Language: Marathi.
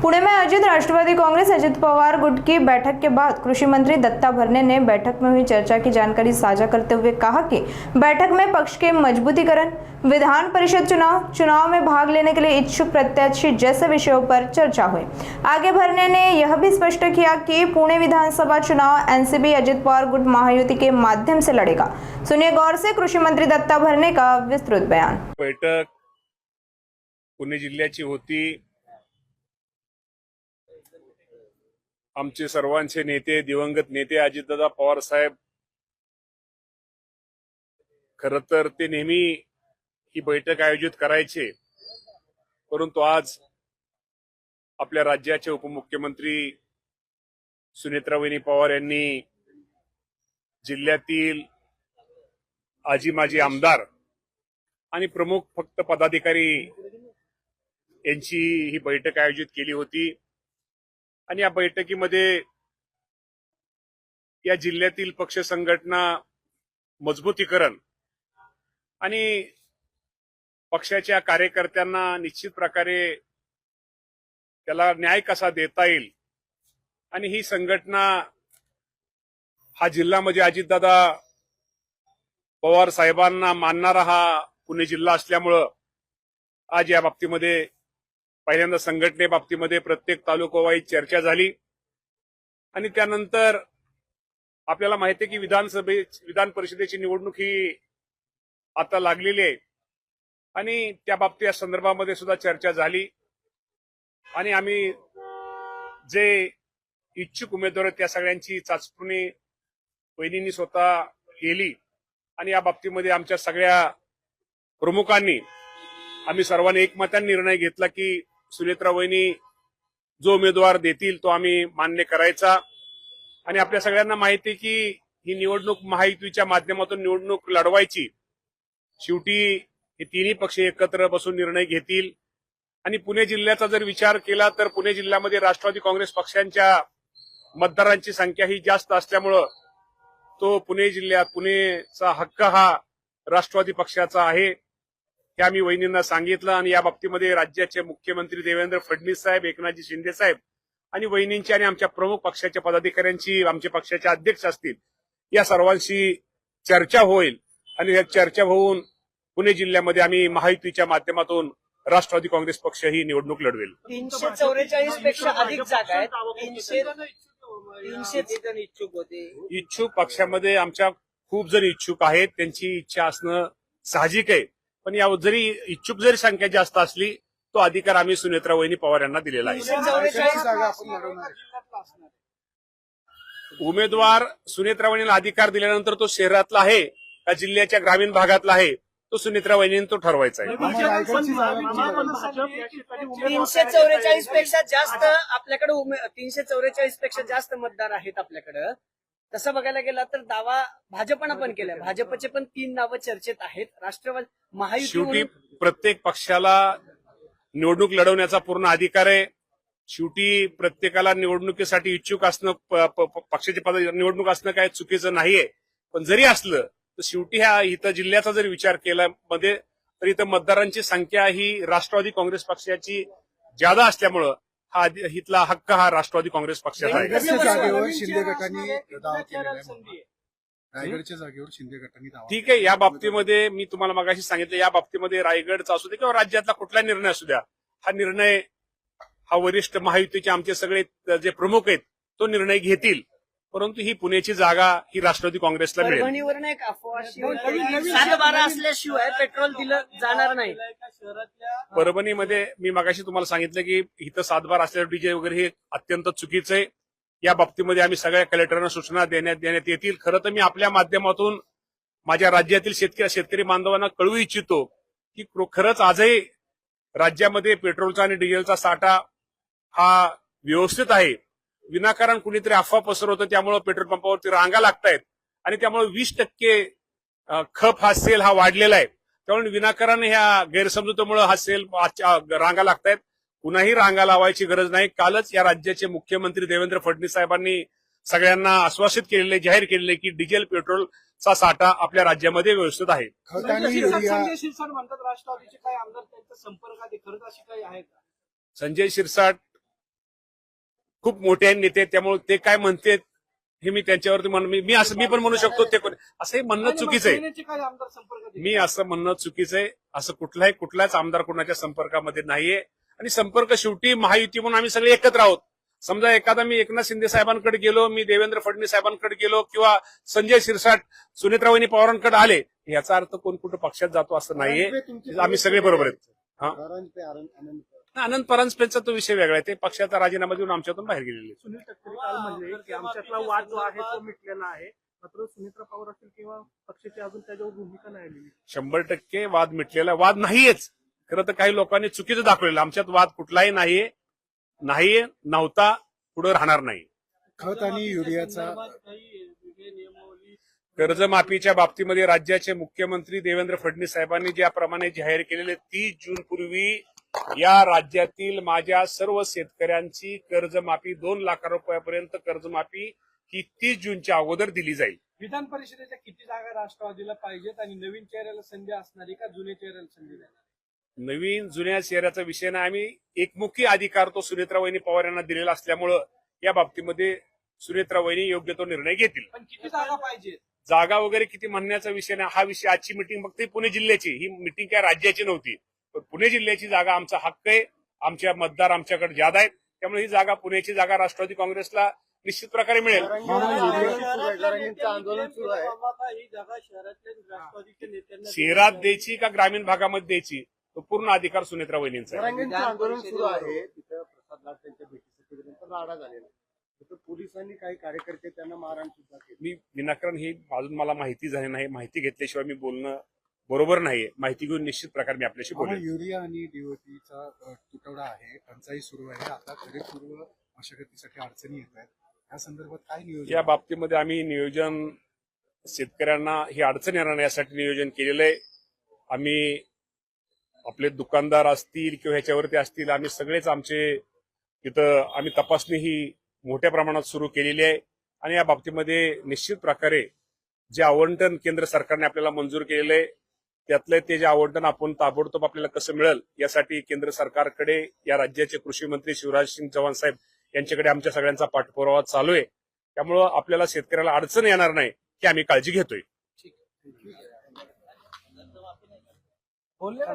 पुणे में आयोजित राष्ट्रवादी कांग्रेस अजित पवार गुट की बैठक के बाद कृषि मंत्री दत्ता भरने ने बैठक में हुई चर्चा की जानकारी साझा करते हुए कहा कि बैठक में पक्ष के मजबूतीकरण, विधान परिषद चुनाव में भाग लेने के लिए इच्छुक प्रत्याशी जैसे विषयों पर चर्चा हुई। आगे भरने ने यह भी स्पष्ट किया कि पुणे विधानसभा चुनाव एनसीपी अजित पवार गुट महायुति के माध्यम से लड़ेगा। सुनिए गौर से कृषि मंत्री दत्ता भरने का विस्तृत बयान। बैठक पुणे जिल्ह्याची होती। आमचे सर्वांचे नेते, दिवंगत नेते अजितदादा पवार साहेब, खरं तर ते नेहमी ही बैठक आयोजित करायचे, परंतु आज आपल्या राज्याचे उपमुख्यमंत्री सुनेत्रावहिनी पवार यांनी जिल्ह्यातील आजी माजी आमदार आणि प्रमुख फक्त पदाधिकारी यांची ही बैठक आयोजित केली होती। आणि या बैठकीमध्ये या जिल्ह्यातील पक्ष संघटना मजबूतीकरण आणि पक्षाच्या कार्यकर्त्यांना निश्चित प्रकारे त्याला न्याय कसा देता येईल आणि ही संघटना हा जिल्हा म्हणजे अजितदादा पवार साहेबांना मानणारा हा पुणे जिल्हा असल्यामुळं आज या बाबतीमध्ये पहिल्यांदा संघटने बाबतीमध्ये प्रत्येक तालुकावाईज चर्चा झाली आणि त्यानंतर आपल्याला माहिती आहे की विधान परिषदेची निवडणूक ही आता लागलेली आहे आणि त्या बाबतीत या संदर्भामध्ये सुद्धा चर्चा झाली आणि आम्ही जे इच्छुक उमेदवार आहेत त्या सगळ्यांची चाचपणी वहिनींनी स्वतः केली आणि या बाबतीमध्ये आमच्या सगळ्या प्रमुखांनी आम्ही सर्वांनी एकमताने निर्णय घेतला की सुनेत्रा वहिनी जो उमेदवार देतील तो आम्ही मान्य करायचा। आणि आपल्या सगळ्यांना माहिती आहे की ही निवडणूक महायुतीच्या माध्यमातून निवडणूक लढवायची, शेवटी हे तिन्ही पक्ष एकत्र बसून निर्णय घेतील। आणि पुणे जिल्ह्याचा जर विचार केला तर पुणे जिल्ह्यामध्ये राष्ट्रवादी काँग्रेस पक्षांच्या मतदारांची संख्या ही जास्त असल्यामुळं तो पुणेचा हक्क हा राष्ट्रवादी पक्षाचा आहे हे आम्ही वहिनींना सांगितलं। आणि या बाबतीमध्ये राज्याचे मुख्यमंत्री देवेंद्र फडणवीस साहेब, एकनाथजी शिंदे साहेब आणि वहिनींची आणि आमच्या प्रमुख पक्षाच्या पदाधिकाऱ्यांची, आमच्या पक्षाचे अध्यक्ष असतील, या सर्वांशी चर्चा होईल आणि या चर्चा होऊन पुणे जिल्ह्यामध्ये आम्ही महायुतीच्या माध्यमातून राष्ट्रवादी काँग्रेस पक्ष ही निवडणूक लढवेल। 344 पेक्षा अधिक जागा आहेत, 300 जण इच्छुक होते। इच्छुक पक्षामध्ये आमच्या खूप जण इच्छुक आहेत, त्यांची इच्छा असणं साहजिक आहे, पण या जरी इच्छुक जरी संख्या जास्त असली तो अधिकार आम्ही सुनेत्रा वहिनी पवार यांना दिलेला आहे। उमेदवार सुनेत्रा वहिनीला अधिकार दिल्यानंतर तो शहरातला आहे का जिल्ह्याच्या ग्रामीण भागातला आहे तो सुनेत्रा वहिनीने तो ठरवायचा आहे। 344 पेक्षा जास्त आपल्याकडे 344 पेक्षा जास्त मतदार आहेत आपल्याकडे। तसं बघायला गेला तर दावा भाजपनं पण केलाय, भाजपचे पण 3 नावं चर्चेत आहेत। राष्ट्रवादी महायुती शेवटी प्रत्येक पक्षाला निवडणूक लढवण्याचा पूर्ण अधिकार आहे। शेवटी प्रत्येकाला निवडणुकीसाठी इच्छुक असणं, पक्षाचे निवडणूक असणं काय चुकीचं नाहीये, पण जरी असलं तर शेवटी ह्या इथं जिल्ह्याचा जर विचार केला मध्ये तर इथं मतदारांची संख्या ही राष्ट्रवादी काँग्रेस पक्षाची जादा असल्यामुळं हा इथला हक्क हा राष्ट्रवादी काँग्रेस पक्षाचा आहे। रायगडच्या जागेवर शिंदे गटांनी दावा ठीक आहे, या बाबतीमध्ये मी तुम्हाला मगाशी सांगितलं, या बाबतीमध्ये रायगडचा असू दे किंवा राज्यातला कुठला निर्णय असू द्या, हा निर्णय हा वरिष्ठ महायुतीचे आमचे सगळे जे प्रमुख आहेत तो निर्णय घेतील, परंतु ही पुण्याची जागा ही राष्ट्रवादी काँग्रेसला मिळेल। परभणीवरून एक अफवा 7-12 असल्याशिवाय पेट्रोल दिलं जाणार नाही। परभणीमध्ये मी मगाशी तुम्हाला सांगितलं की इथं 7-12 असल्यावर डीजे वगैरे हे अत्यंत चुकीचं आहे। या बाबतीमध्ये आम्ही सगळ्या कलेक्टरांना सूचना देण्यात येतील। खरं तर मी आपल्या माध्यमातून माझ्या राज्यातील शेतकरी बांधवांना कळवू इच्छितो की खरंच आजही राज्यामध्ये पेट्रोलचा आणि डिझेलचा साठा हा व्यवस्थित आहे। विनाकारण कुणीतरी अफवा पसरवतं, त्यामुळे पेट्रोल पंपावरती रांगा लागतायत आणि त्यामुळे 20% खप हा सेल हा वाढलेला आहे। त्यामुळे विनाकारण ह्या गैरसमजुतीमुळे हा सेल रांगा लागतायत। कुणाही रांगा लावायची गरज नाही। कालच या राज्याचे मुख्यमंत्री देवेंद्र फडणवीस साहेबांनी सगळ्यांना आश्वासित केलेले, जाहीर केलेले की डिझेल पेट्रोलचा साठा आपल्या राज्यामध्ये व्यवस्थित आहे। संजय शिरसाट म्हणतात राष्ट्रवादीचे काही आमदार त्यांच्या संपर्कात खरंच अशी काही आहे का? संजय शिरसाट खूप मोठे आहेत नेते, त्यामुळे ते काय म्हणतात हे मी त्यांच्यावरती मी पण म्हणू शकतो ते कोण असं हे म्हणणं चुकीचं आहे. सेनेचे काय आमदार संपर्क मी असं म्हणणं चुकीचं आहे. असं कुठलाच आमदार कोणाच्या संपर्कामध्ये नाहीये. आणि संपर्क शेवटी महायुती म्हणून आम्ही सगळे एकत्र आहोत. समजा एखादा मी एकनाथ शिंदे साहेबांकडे गेलो, मी देवेंद्र फडणवीस साहेबांकडे गेलो किंवा संजय शिरसाट सुनेत्रावहिनी पवारांकडे आले, याचा अर्थ कोण कुठं पक्षात जातो असं नाहीये. आम्ही सगळे बरोबर आहेत. आनंद परांजपेचा तो विषय वेगळा आहे. ते पक्षाचा राजीनामा देऊन आमच्यातून बाहेर गेलेले. सुनील तटकरे काल म्हणले की आमच्यातला वाद जो आहे तो मिटलेला आहे, मात्र सुनेत्रा पवार असेल किंवा पक्षाची अजून त्याच्यावर भूमिका नाही आलेली. 100% वाद मिटलेला वाद नाहीयेच. खरं तर काही लोकांनी चुकीचं दाखवलेलं. आमच्यात वाद कुठलाही नाहीये, नव्हता, पुढे राहणार नाही. खत आणि युरियाचा कर्जमाफीच्या बाबतीमध्ये राज्याचे मुख्यमंत्री देवेंद्र फडणवीस साहेबांनी ज्याप्रमाणे जाहीर केलेले 30 जून पूर्वी या राज्यातील माझ्या सर्व शेतकऱ्यांची कर्जमाफी 2 लाख रुपयापर्यंत कर्जमाफी ही 30 जूनच्या अगोदर दिली जाईल. विधान परिषदेच्या किती जागा राष्ट्रवादीला पाहिजेत आणि नवीन चेहऱ्याला संधी असणारी का जुन्या चेहऱ्याला संधी देणार? नवीन जुन्या चेहऱ्याचा विषय नाही. आम्ही एकमुखी अधिकार तो सुनेत्रावहिनी पवार यांना दिलेला असल्यामुळं या बाबतीमध्ये सुनेत्रावहिनी योग्य तो निर्णय घेतील. पण किती जागा पाहिजेत? जागा वगैरे किती म्हणण्याचा विषय नाही. हा विषय आजची मिटिंग फक्त पुणे जिल्ह्याची, ही मिटिंग काय राज्याची नव्हती. पण पुणे जिल्ह्याची जागा आमचा हक्क आहे. आमच्या मतदार आमच्याकडे ज्यादा आहेत, त्यामुळे ही जागा पुण्याची जागा राष्ट्रवादी काँग्रेसला निश्चित प्रकारे मिळेल. ही जागा शहरातल्या राष्ट्रवादीच्या नेत्यांना शहरात द्यायची का ग्रामीण भागामध्ये द्यायची, तो पूर्ण अधिकार सुनेत्रा वहिनींचा आहे. आंदोलन सुरू आहे. तिथं प्रसाद लाड त्यांच्या भेटीसाठी गेल्यानंतर राडा झालेला. तिथं पोलिसांनी काही कार्यकर्ते त्यांना मारहाण सुद्धा केली. मी विनाकारण ही अजून मला माहिती झाली नाही. माहिती घेतल्याशिवाय मी बोलणं बरोबर नाहीये. माहिती घेऊन निश्चित प्रकारे मी आपल्याशी बोलेन. युरिया आणि डीओपीचा तुटवडा आहे, टंचाई सुरू आहे. आता खरीप पूर्व मशागतीसाठी अडचणी येत आहेत. या संदर्भात काय नियोजन? या बाबतीमध्ये आम्ही नियोजन शेतकऱ्यांना ही अडचण येणार नाही यासाठी नियोजन केलेलं आहे. आम्ही आपले दुकानदार असतील किंवा ह्याच्यावरती असतील, आम्ही सगळेच आमचे तिथं आम्ही तपासणी ही मोठ्या प्रमाणात सुरू केलेली आहे. आणि या बाबतीमध्ये निश्चित प्रकारे जे आवंटन केंद्र सरकारने आपल्याला मंजूर केलेलं आहे, त्यातलं ते जे आवंटन आपण ताबडतोब आपल्याला कसं मिळेल यासाठी केंद्र सरकारकडे या राज्याचे कृषी मंत्री शिवराज सिंग चौहान साहेब यांच्याकडे आमच्या सगळ्यांचा पाठपुरावा चालू आहे. त्यामुळं आपल्याला शेतकऱ्याला अडचण येणार नाही की आम्ही काळजी घेतोय. बोलले